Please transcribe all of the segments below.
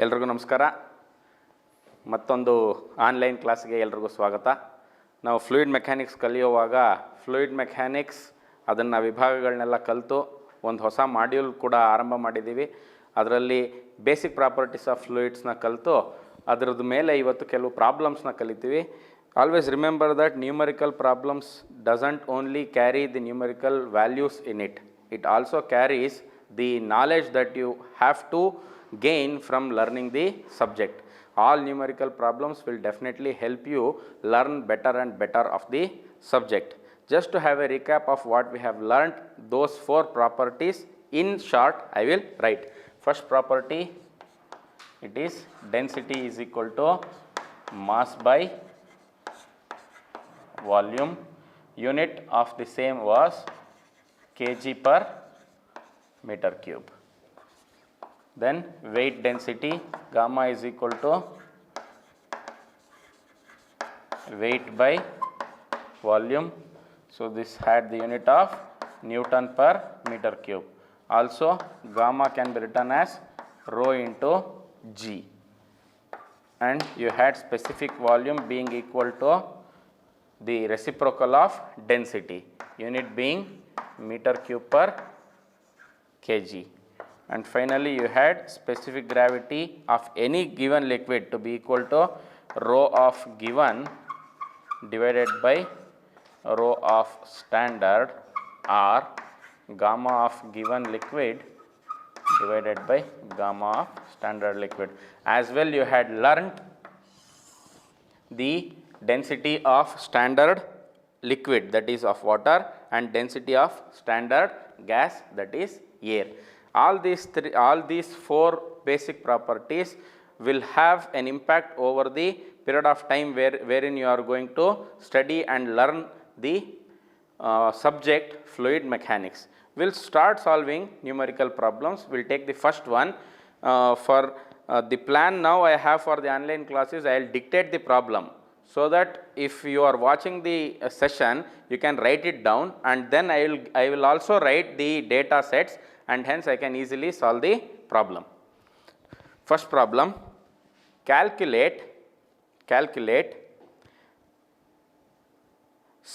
ಎಲ್ರಿಗೂ ನಮಸ್ಕಾರ. ಮತ್ತೊಂದು ಆನ್ಲೈನ್ ಕ್ಲಾಸ್ಗೆ ಎಲ್ರಿಗೂ ಸ್ವಾಗತ. ನಾವು ಫ್ಲೂಯಿಡ್ ಮೆಕ್ಯಾನಿಕ್ಸ್ ಕಲಿಯುವಾಗ ಫ್ಲೂಯಿಡ್ ಮೆಕ್ಯಾನಿಕ್ಸ್ ಅದನ್ನು ವಿಭಾಗಗಳನ್ನೆಲ್ಲ ಕಲಿತು ಒಂದು ಹೊಸ ಮಾಡ್ಯೂಲ್ ಕೂಡ ಆರಂಭ ಮಾಡಿದ್ದೀವಿ. ಅದರಲ್ಲಿ ಬೇಸಿಕ್ ಪ್ರಾಪರ್ಟೀಸ್ ಆಫ್ ಫ್ಲೂಯಿಡ್ಸ್ನ ಕಲಿತು ಅದರದ್ದು ಮೇಲೆ ಇವತ್ತು ಕೆಲವು ಪ್ರಾಬ್ಲಮ್ಸ್ನ ಕಲಿತೀವಿ. Always remember that numerical problems doesn't only carry the numerical values in it. It also carries the knowledge that you have to gain from learning the subject. All numerical problems will definitely help you learn better and better of the subject. Just to have a recap of what we have learned, those four properties in short I will write. First property, it is density is equal to mass by volume. Unit of the same was kg per meter cube. Then weight density, gamma is equal to weight by volume. So this had the unit of Newton per meter cube. Also gamma can be written as rho into g. And you had specific volume being equal to the reciprocal of density, unit being meter cube per kg. And finally you had specific gravity of any given liquid to be equal to rho of given divided by rho of standard or gamma of given liquid divided by gamma of standard liquid. As well you had learnt the density of standard liquid, that is of water, and density of standard gas, that is air. All these four basic properties will have an impact over the period of time wherein you are going to study and learn the subject fluid mechanics. We'll start solving numerical problems. We'll take the first one. For the plan now I have for the online classes, I will dictate the problem, so that if you are watching the session you can write it down, and then I will also write the data sets, and hence I can easily solve the problem. First problem, calculate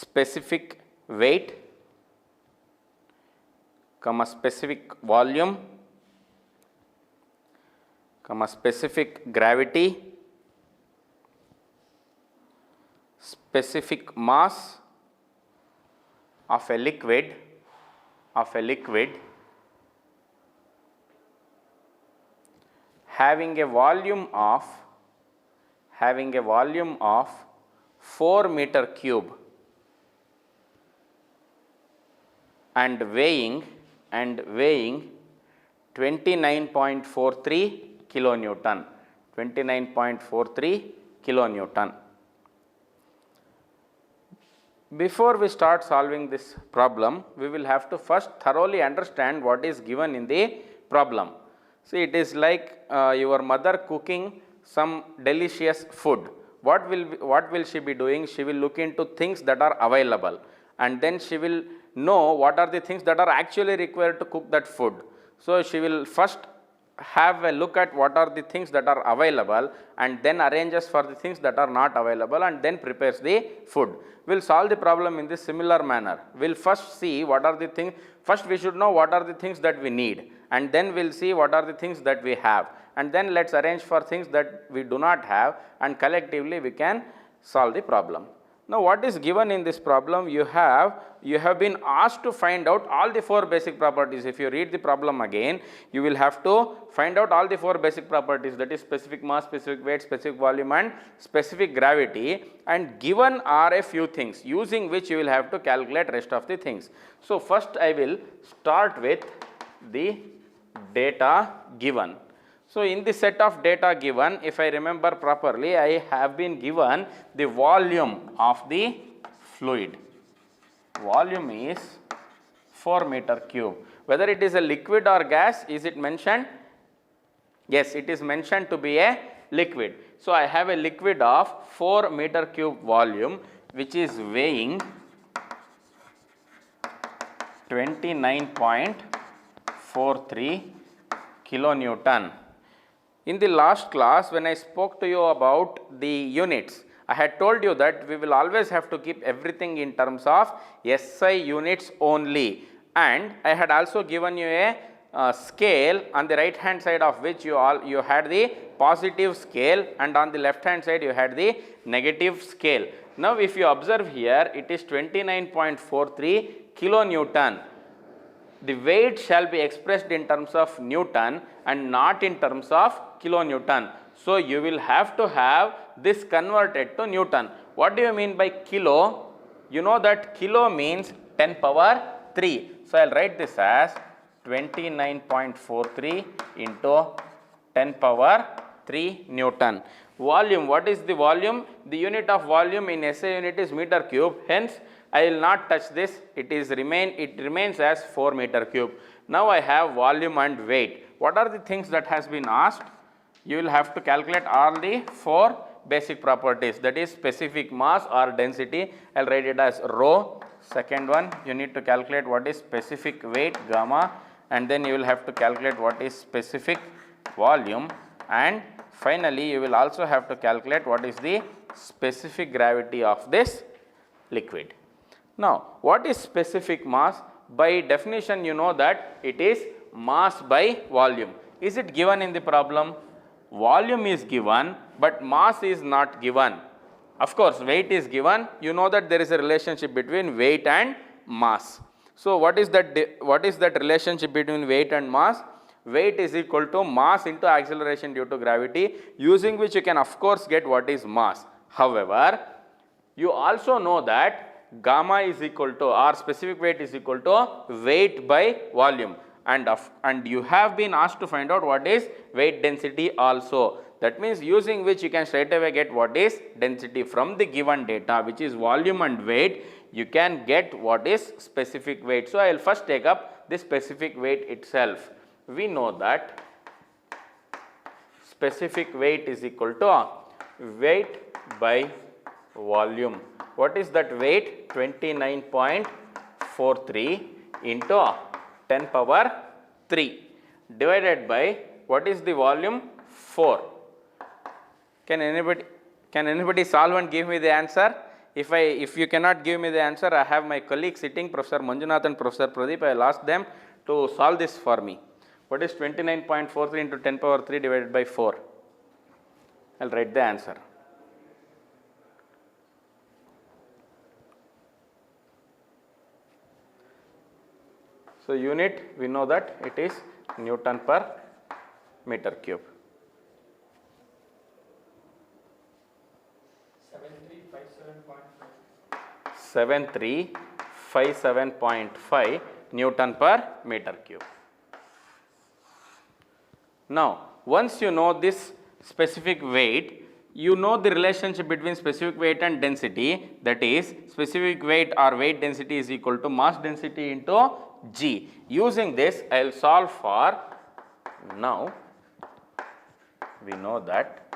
specific weight, specific volume, specific gravity, specific mass of a liquid having a volume of 4 meter cube and weighing 29.43 kilonewton. Before we start solving this problem, we will have to first thoroughly understand what is given in the problem. See, it is like your mother cooking some delicious food. What will she be doing? She will look into things that are available, and then she will know what are the things that are actually required to cook that food. So she will first have a look at what are the things that are available, and then arranges for the things that are not available, and then prepares the food. We will solve the problem in this similar manner. We will first see what are the things. First we should know what are the things that we need, and then we will see what are the things that we have, and then let's arrange for things that we do not have, and collectively we can solve the problem. Now what is given in this problem? You have been asked to find out all the four basic properties. If you read the problem again, you will have to find out all the four basic properties, that is specific mass, specific weight, specific volume, and specific gravity, and given are a few things using which you will have to calculate rest of the things. So first I will start with the data given. So in the set of data given, if I remember properly, I have been given the volume of the fluid. Volume is 4 meter cube. Whether it is a liquid or gas, is it mentioned? Yes, it is mentioned to be a liquid. So I have a liquid of 4 meter cube volume, which is weighing 29.43 kilonewton. In the last class, when I spoke to you about the units, I had told you that we will always have to keep everything in terms of SI units only, and I had also given you a scale on the right hand side of which you had the positive scale, and on the left hand side you had the negative scale. Now, if you observe here, it is 29.43 kilonewton. The weight shall be expressed in terms of Newton and not in terms of kilonewton. So, you will have to have this converted to Newton. What do you mean by kilo? You know that kilo means 10 power 3. So, I will write this as 29.43 into 10 power 3 Newton. Volume, what is the volume? The unit of volume in SI unit is meter cube. Hence, I will not touch this, it remains as 4 meter cube. Now, I have volume and weight. What are the things that has been asked? You will have to calculate all the 4 basic properties, that is specific mass or density. I will write it as rho. Second one, you need to calculate what is specific weight, gamma, and then you will have to calculate what is specific volume, and finally, you will also have to calculate what is the specific gravity of this liquid. Now, what is specific mass? By definition, you know that it is mass by volume. Is it given in the problem? Volume is given, but mass is not given. Of course, weight is given. You know that there is a relationship between weight and mass. So, what is that relationship between weight and mass? Weight is equal to mass into acceleration due to gravity, using which you can of course get what is mass. However, you also know that gamma is equal to, or specific weight is equal to weight by volume, and you have been asked to find out what is weight density also. That means using which you can straight away get what is density from the given data, which is volume and weight. You can get what is specific weight. So, I will first take up the specific weight itself. We know that specific weight is equal to weight by volume. What is that weight? 29.43 into 10 power 3 divided by what is the volume? 4. Can anybody solve and give me the answer? If you cannot give me the answer, I have my colleagues sitting, Professor Manjunath and Professor Pradeep. I will ask them to solve this for me. What is 29.43 into 10 power 3 divided by 4? I will write the answer. So, unit we know that it is Newton per meter cube. 7357.5 Newton per meter cube. Now, once you know this specific weight, you know the relationship between specific weight and density, that is specific weight or weight density is equal to mass density into G. Using this, I will solve for, now we know that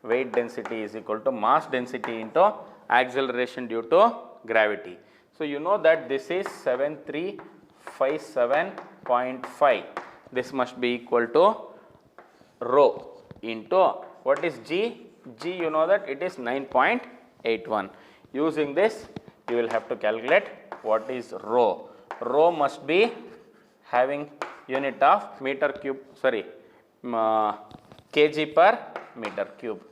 weight density is equal to mass density into acceleration due to gravity. So, you know that this is 7357.5. This must be equal to rho into what is G? G, you know that it is 9.81. Using this, you will have to calculate what is rho. Rho must be having unit of meter cube, kg per meter cube.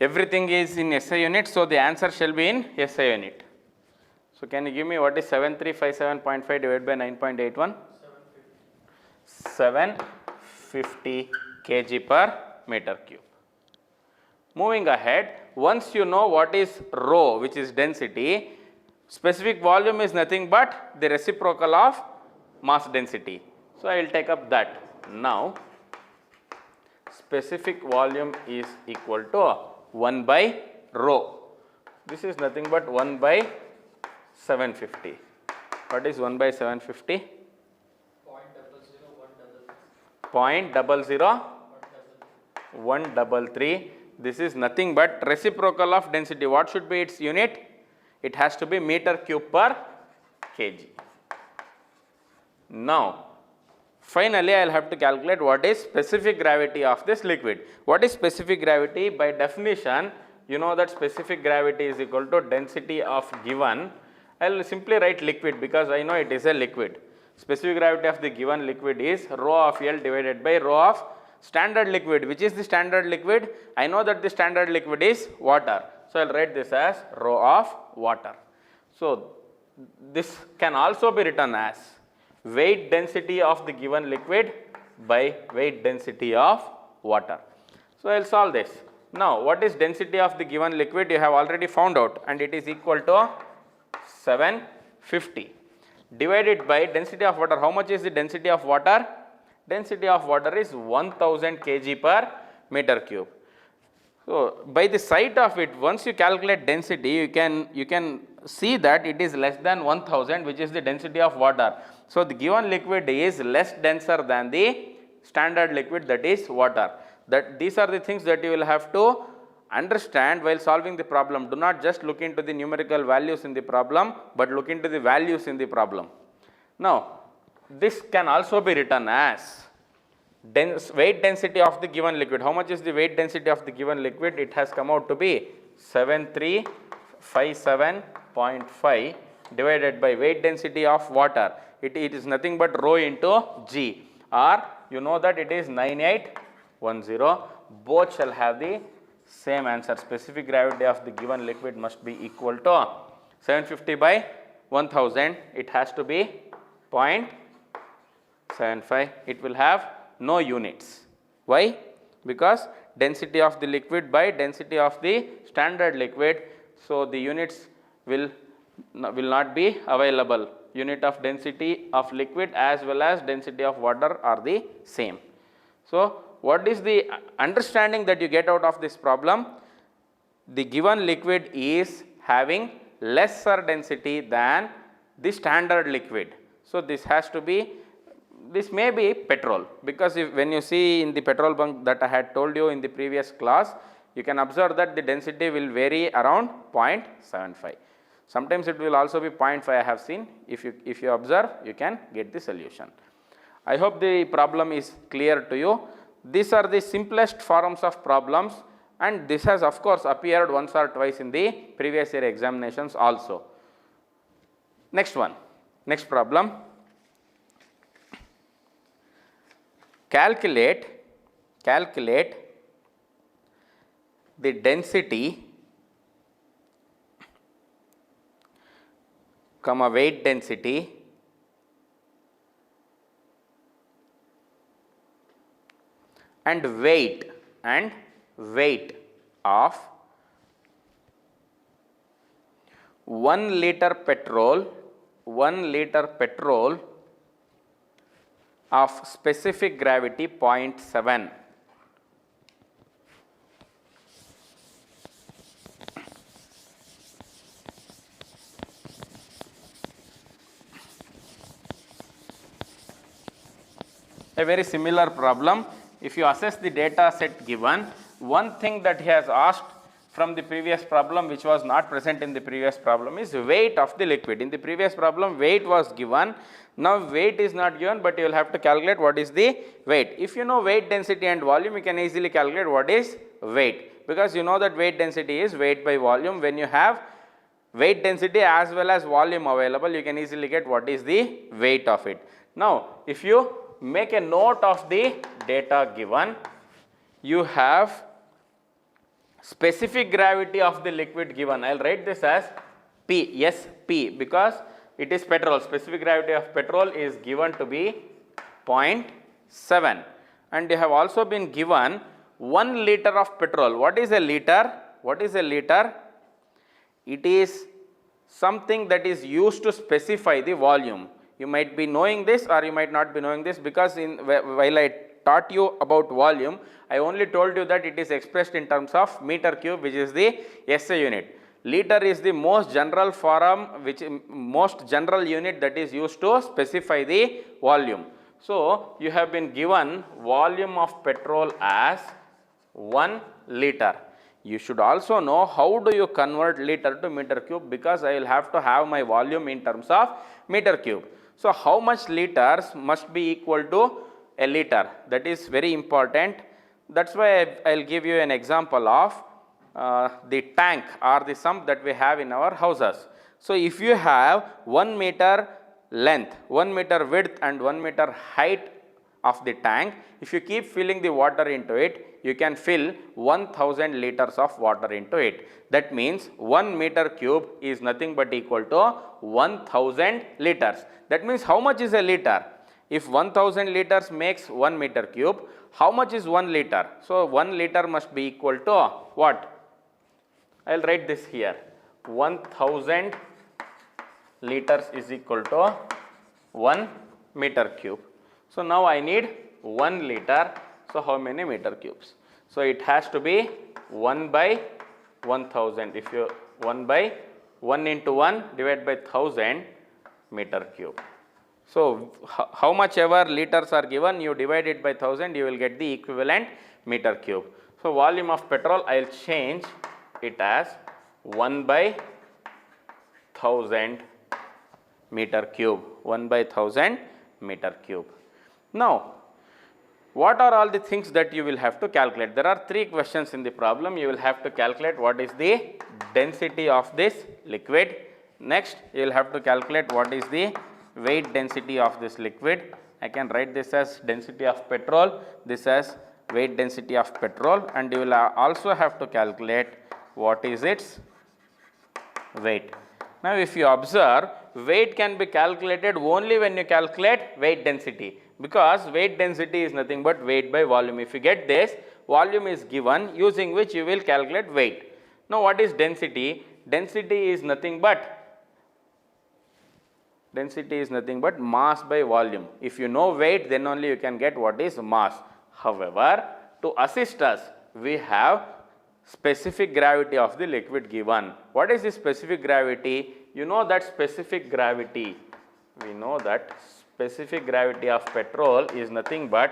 Everything is in SI unit, so the answer shall be in SI unit. So, can you give me what is 7357.5 divided by 9.81? 750 kg per meter cube. Moving ahead, once you know what is rho, which is density, specific volume is nothing but the reciprocal of mass density. So, I will take up that. Now, specific volume is equal to 1 by rho. This is nothing but 1 by 750. What is 1 by 750? 0.00133. This is nothing but reciprocal of density. What should be its unit? It has to be meter cube per kg. Now, Finally, I will have to calculate what is specific gravity of this liquid. What is specific gravity? By definition, you know that specific gravity is equal to density of given. I will simply write liquid because I know it is a liquid. Specific gravity of the given liquid is rho of L divided by rho of standard liquid. Which is the standard liquid? I know that the standard liquid is water. So, I will write this as rho of water. So, this can also be written as weight density of the given liquid by weight density of water. So, I will solve this. Now, what is density of the given liquid? You have already found out, and it is equal to 750 divided by density of water. How much is the density of water? Density of water is 1000 kg per meter cube. So, by the sight of it, once you calculate density, you can see that it is less than 1000, which is the density of water. So, the given liquid is less denser than the standard liquid, that is water. These are the things that you will have to understand while solving the problem. Do not just look into the numerical values in the problem, but look into the values in the problem. Now, this can also be written as weight density of the given liquid. How much is the weight density of the given liquid? It has come out to be 7357.5 divided by weight density of water. It is nothing but rho into G, or you know that it is 9810. Both shall have the same answer. Specific gravity of the given liquid must be equal to 750 by 1000. It has to be 0.75. It will have no units. Why? Because density of the liquid by density of the standard liquid. So, the units will not be available. Unit of density of liquid as well as density of water are the same. So, what is the understanding that you get out of this problem? The given liquid is having lesser density than the standard liquid. So, this may be petrol, because when you see in the petrol bunk that I had told you in the previous class, you can observe that the density will vary around 0.75. Sometimes it will also be 0.5, I have seen. If you observe, you can get the solution. I hope the problem is clear to you. These are the simplest forms of problems, and this has of course appeared once or twice in the previous year examinations also. Next problem. Calculate the density, weight density and weight of 1 liter petrol of specific gravity 0.7. A very similar problem. If you assess the data set given, one thing that he has asked from the previous problem, which was not present in the previous problem, is weight of the liquid. In the previous problem, weight was given. Now, weight is not given, but you will have to calculate what is the weight. If you know weight density and volume, you can easily calculate what is weight, because you know that weight density is weight by volume. When you have weight density as well as volume available, you can easily get what is the weight of it. Now, if you make a note of the data given, you have specific gravity of the liquid given. I will write this as P, SP, because it is petrol. Specific gravity of petrol is given to be 0.7, and you have also been given 1 liter of petrol. What is a liter? It is something that is used to specify the volume. You might be knowing this or you might not be knowing this, because while I taught you about volume, I only told you that it is expressed in terms of meter cube, which is the SI unit. Liter is the most general most general unit that is used to specify the volume. So, you have been given volume of petrol as 1 liter. You should also know how do you convert liter to meter cube, because I will have to have my volume in terms of meter cube. So how much liters must be equal to a liter? That is very important. That's why I'll give you an example of the tank or the sump that we have in our houses. So if you have 1 meter length, 1 meter width and 1 meter height of the tank, if you keep filling the water into it, you can fill 1000 liters of water into it. That means 1 meter cube is nothing but equal to 1000 liters. That means how much is a liter? If 1000 liters makes 1 meter cube, how much is 1 liter? So 1 liter must be equal to what? I will write this here. 1000 liters is equal to 1 meter cube. So now I need 1 liter. So how many meter cubes? So it has to be 1 by 1000. If you 1 by 1 into 1 divided by 1000 meter cube. So how much ever liters are given, you divide it by 1000, you will get the equivalent meter cube. So volume of petrol, I will change it as 1 by 1000 meter cube. 1 by 1000 meter cube. Now, what are all the things that you will have to calculate? There are 3 questions in the problem. You will have to calculate what is the density of this liquid. Next, you will have to calculate what is the weight density of this liquid. I can write this as density of petrol, this as weight density of petrol, and you will also have to calculate what is its weight. Now, if you observe, weight can be calculated only when you calculate weight density, because weight density is nothing but weight by volume. If you get this, volume is given using which you will calculate weight. Now, what is density? Density is nothing but mass by volume. If you know weight, then only you can get what is mass. However, to assist us, we have specific gravity of the liquid given. What is the specific gravity? You know that specific gravity. We know that specific gravity of petrol is nothing but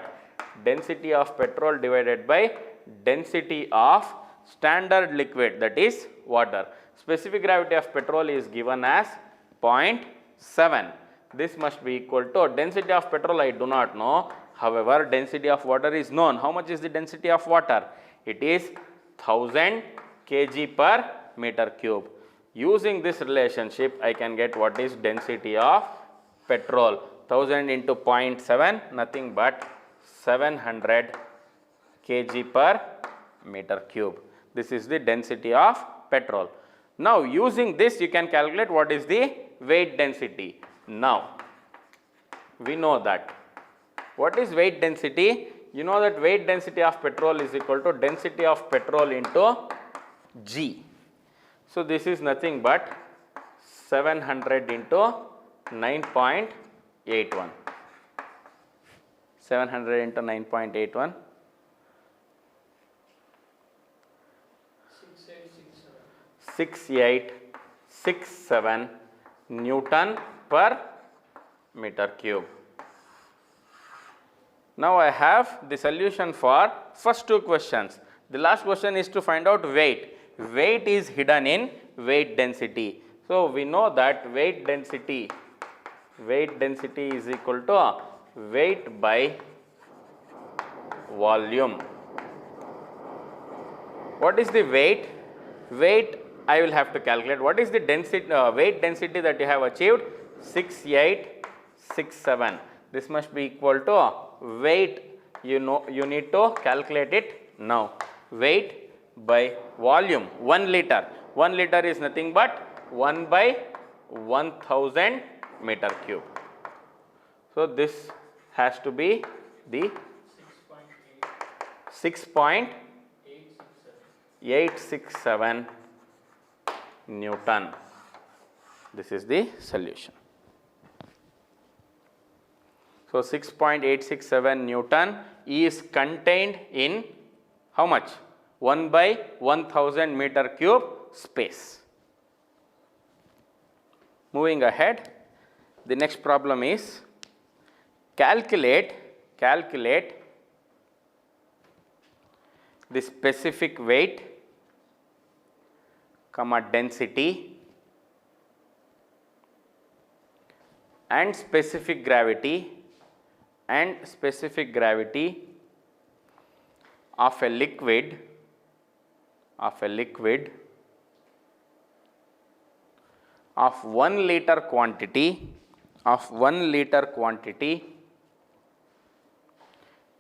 density of petrol divided by density of standard liquid, that is water. Specific gravity of petrol is given as 0.7. This must be equal to density of petrol I do not know. However, density of water is known. How much is the density of water? It is 1000 kg per meter cube. Using this relationship, I can get what is density of petrol. 1000 into 0.7, nothing but 700 kg per meter cube. This is the density of petrol. Now, using this, you can calculate what is the weight density. Now, we know that. What is weight density? You know that weight density of petrol is equal to density of petrol into G. So, this is nothing but 700 into 9.81. 700 into 9.81. 6867 Newton per meter cube. Now, I have the solution for first 2 questions. The last question is to find out weight. Weight is hidden in weight density. So, we know that weight density is equal to weight by volume. What is the weight? Weight I will have to calculate. What is the density, weight density that you have achieved? 6867. This must be equal to weight. You know, you need to calculate it now. Weight by volume. 1 liter. 1 liter is nothing but 1 by 1000 meter cube. So, this has to be the 6.867 Newton. This is the solution. So, 6.867 Newton is contained in how much? 1 by 1000 meter cube space. Moving ahead, the next problem is calculate the specific weight, density and specific gravity of a liquid of 1 liter quantity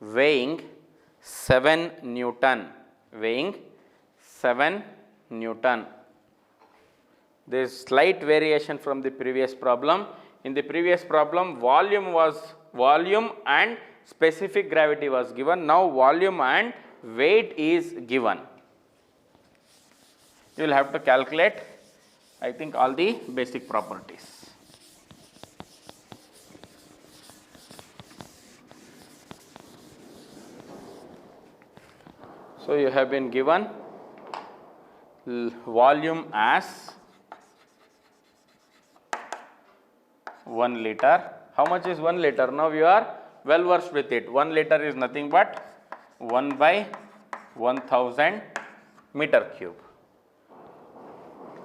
weighing 7 Newton. There is slight variation from the previous problem. In the previous problem, volume and specific gravity was given. Now volume and weight is given. You will have to calculate, I think, all the basic properties. So you have been given volume as 1 liter. How much is 1 liter? Now you are well versed with it. 1 liter is nothing but 1 by 1000 meter cube.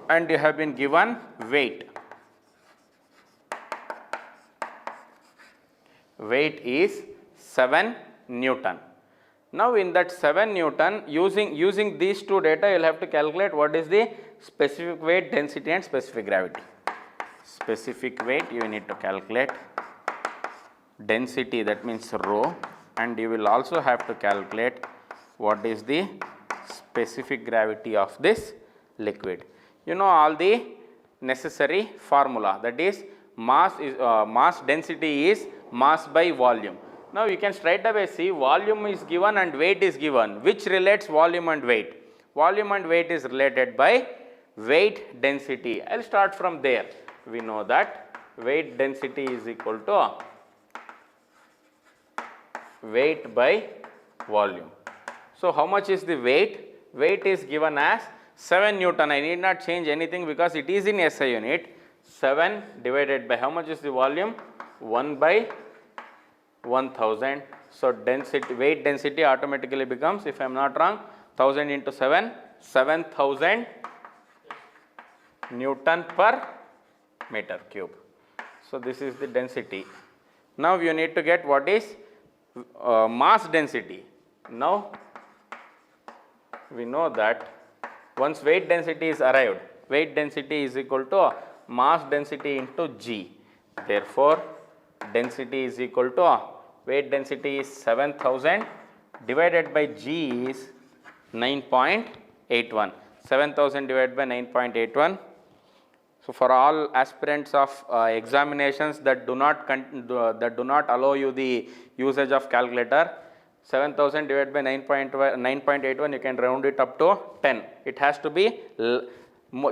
And you have been given weight. Weight is 7 Newton. Now in that 7 Newton, using these two data, you will have to calculate what is the specific weight, density and specific gravity. Specific weight you need to calculate, density, that means rho, and you will also have to calculate what is the specific gravity of this liquid. You know all the necessary formula, that is mass density is mass by volume. Now you can straight away see volume is given and weight is given. Which relates volume and weight? Volume and weight is related by weight density. I will start from there. We know that weight density is equal to weight by volume. So how much is the weight? Weight is given as 7 Newton. I need not change anything because it is in SI unit. 7 divided by how much is the volume? 1 by 1000. So density, weight density automatically becomes, if I am not wrong, 1000 into 7, 7000 Newton per meter cube. So this is the density. Now you need to get what is mass density. Now we know that once weight density is arrived, weight density is equal to mass density into G. Therefore, density is equal to weight density is 7000 divided by G is 9.81. 7000 divided by 9.81. So for all aspirants of examinations that do not allow you the usage of calculator, 7000 divided by 9.81, you can round it up to 10. It has to be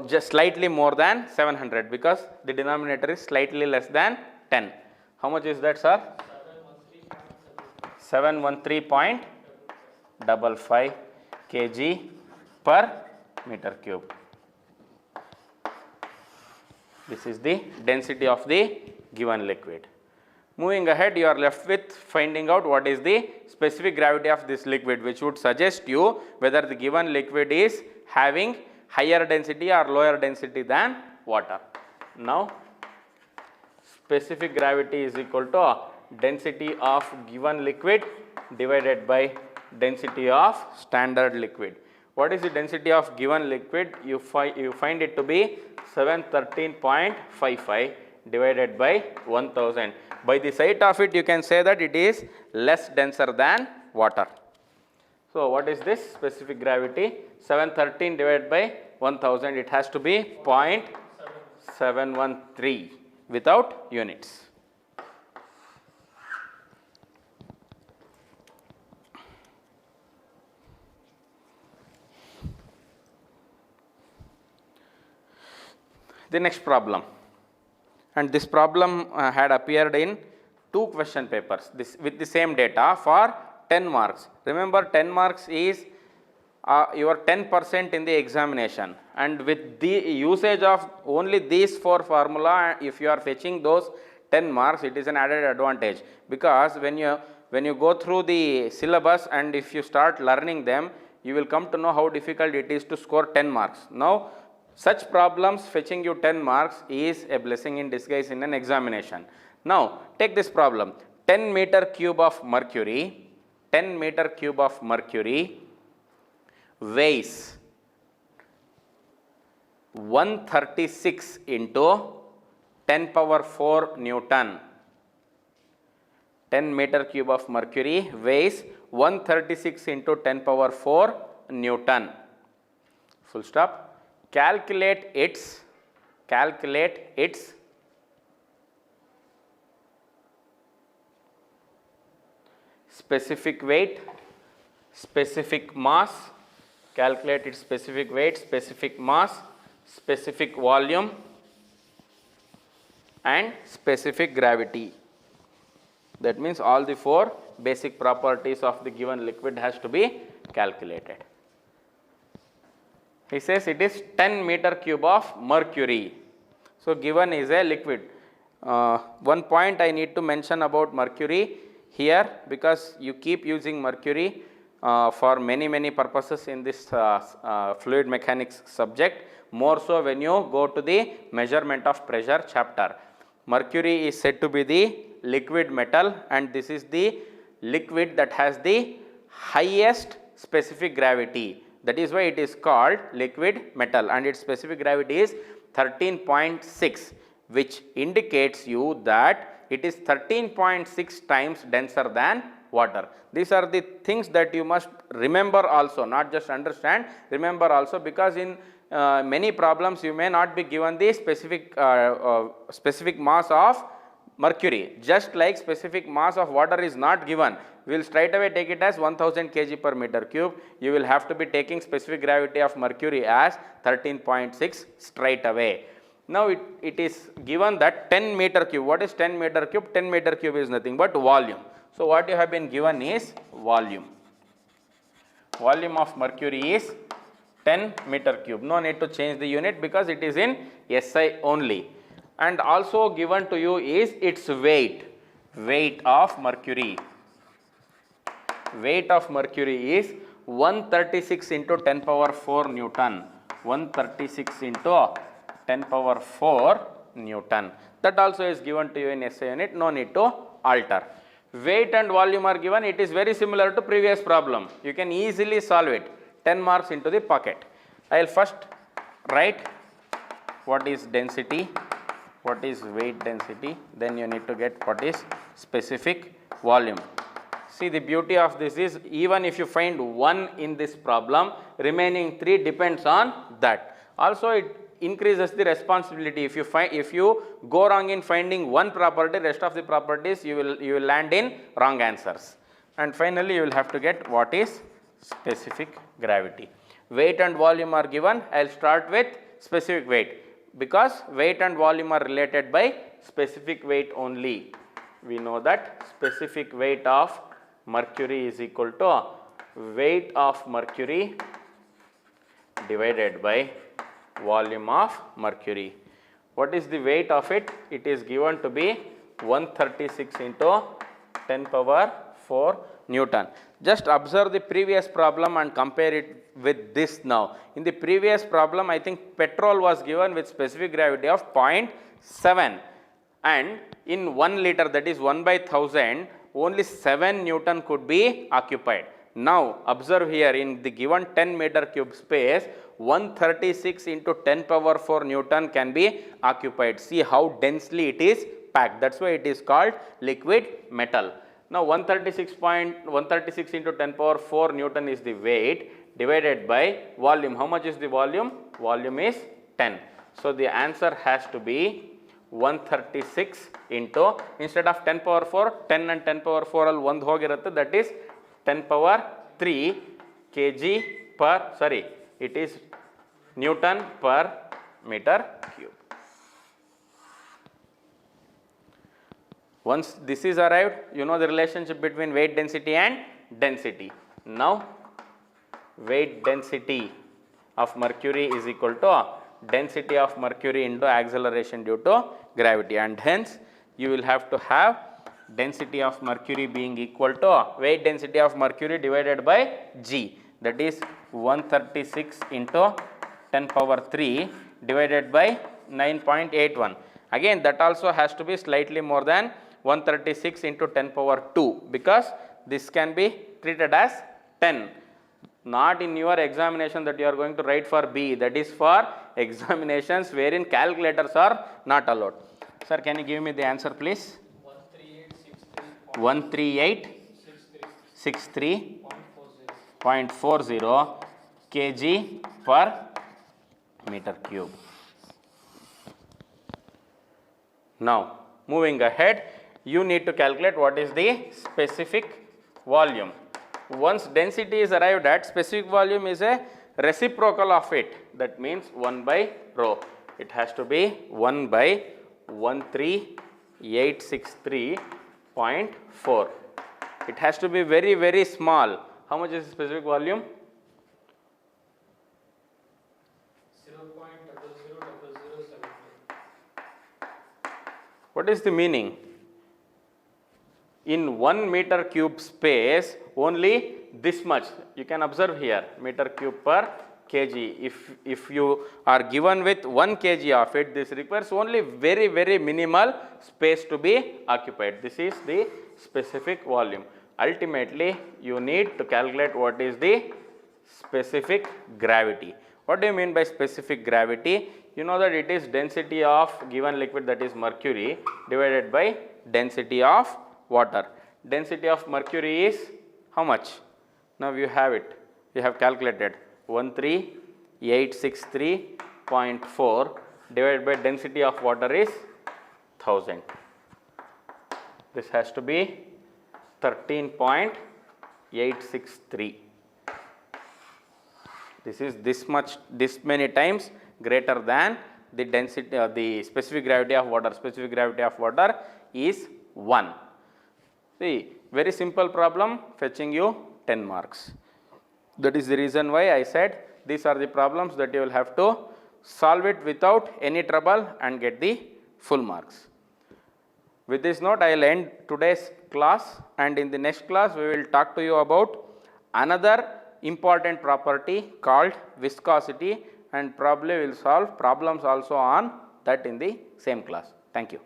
just slightly more than 700 because the denominator is slightly less than 10. How much is that, sir? 713.55 kg per meter cube. This is the density of the given liquid. Moving ahead, you are left with finding out what is the specific gravity of this liquid, which would suggest you whether the given liquid is having higher density or lower density than water. Now, specific gravity is equal to density of given liquid divided by density of standard liquid. What is the density of given liquid? You find it to be 713.55 divided by 1000. By the sight of it, you can say that it is less denser than water. So what is this specific gravity? 713 divided by 1000, it has to be 0.713 without units. The next problem, and this problem had appeared in 2 question papers with the same data for 10 marks. Remember, 10 marks is your 10% in the examination, and with the usage of only these 4 formula, if you are fetching those 10 marks, it is an added advantage, because when you go through the syllabus and if you start learning them, you will come to know how difficult it is to score 10 marks. Now Such problems fetching you 10 marks is a blessing in disguise in an examination. Now, take this problem. 10 meter cube of mercury, 10 meter cube of mercury weighs 136 into 10 power 4 Newton. 10 meter cube of mercury weighs 136 into 10 power 4 Newton. Full stop. Calculate its specific weight, specific mass, calculate its specific weight, specific mass, specific volume and specific gravity. That means all the 4 basic properties of the given liquid has to be calculated. He says it is 10 meter cube of mercury. So, given is a liquid. One point I need to mention about mercury here, because you keep using mercury for many purposes in this fluid mechanics subject, more so when you go to the measurement of pressure chapter. Mercury is said to be the liquid metal, and this is the liquid that has the highest specific gravity. That is why it is called liquid metal, and its specific gravity is 13.6, which indicates you that it is 13.6 times denser than water. These are the things that you must remember also, not just understand, remember also, because in many problems you may not be given the specific mass of mercury, just like specific mass of water is not given. We will straight away take it as 1000 kg per meter cube. You will have to be taking specific gravity of mercury as 13.6 straight away. Now, it is given that 10 meter cube. What is 10 meter cube? 10 meter cube is nothing but volume. So, what you have been given is volume. Volume of mercury is 10 meter cube. No need to change the unit because it is in SI only. And also given to you is its weight, weight of mercury. Weight of mercury is 136 into 10 power 4 Newton. 136 into 10 power 4 Newton. That also is given to you in SI unit, no need to alter. Weight and volume are given, it is very similar to previous problem. You can easily solve it. 10 marks into the pocket. I will first write what is density, what is weight density, then you need to get what is specific volume. See, the beauty of this is, even if you find 1 in this problem, remaining 3 depends on that. Also, it increases the responsibility. If you go wrong in finding one property, rest of the properties you will land in wrong answers. And finally, you will have to get what is specific gravity. Weight and volume are given. I will start with specific weight, because weight and volume are related by specific weight only. We know that specific weight of mercury is equal to weight of mercury divided by volume of mercury. What is the weight of it? It is given to be 136 into 10 power 4 Newton. Just observe the previous problem and compare it with this now. In the previous problem, I think petrol was given with specific gravity of 0.7, and in 1 liter, that is 1 by 1000, only 7 Newton could be occupied. Now, observe here, in the given 10 meter cube space, 136 into 10 power 4 Newton can be occupied. See how densely it is packed. That is why it is called liquid metal. Now, 136 into 10 power 4 Newton is the weight divided by volume. How much is the volume? Volume is 10. So, the answer has to be 136 into, instead of 10 power 4, 10 and 10 power 4 all 1 hogirutte, that is 10 power 3 kg per, sorry, it is Newton per meter cube. Once this is arrived, you know the relationship between weight density and density. Now, weight density of mercury is equal to density of mercury into acceleration due to gravity, and hence you will have to have density of mercury being equal to weight density of mercury divided by G, that is 136 into 10 power 3 divided by 9.81. Again, that also has to be slightly more than 136 into 10 power 2, because this can be treated as 10. Not in your examination that you are going to write for B, that is for examinations wherein calculators are not allowed. Sir, can you give me the answer please? 13863.40 kg per meter cube. Now, moving ahead, you need to calculate what is the specific volume. Once density is arrived at, specific volume is a reciprocal of it. That means 1 by rho. It has to be 1 by 13863.4. It has to be very, very small. How much is the specific volume? 0.000075. What is the meaning? In 1 meter cube space, only this much. You can observe here, meter cube per kg. If you are given with 1 kg of it, this requires only very, very minimal space to be occupied. This is the specific volume. Ultimately, you need to calculate what is the specific gravity. What do you mean by specific gravity? You know that it is density of given liquid, that is mercury, divided by density of water. Density of mercury is how much? Now you have it. You have calculated 13863.4 divided by density of water is 1000. This has to be 13.863. This is this much, this many times greater than the density, the specific gravity of water. Specific gravity of water is 1. See, very simple problem fetching you 10 marks. That is the reason why I said these are the problems that you will have to solve it without any trouble and get the full marks. With this note, I will end today's class, and in the next class we will talk to you about another important property called viscosity, and probably we will solve problems also on that in the same class. Thank you.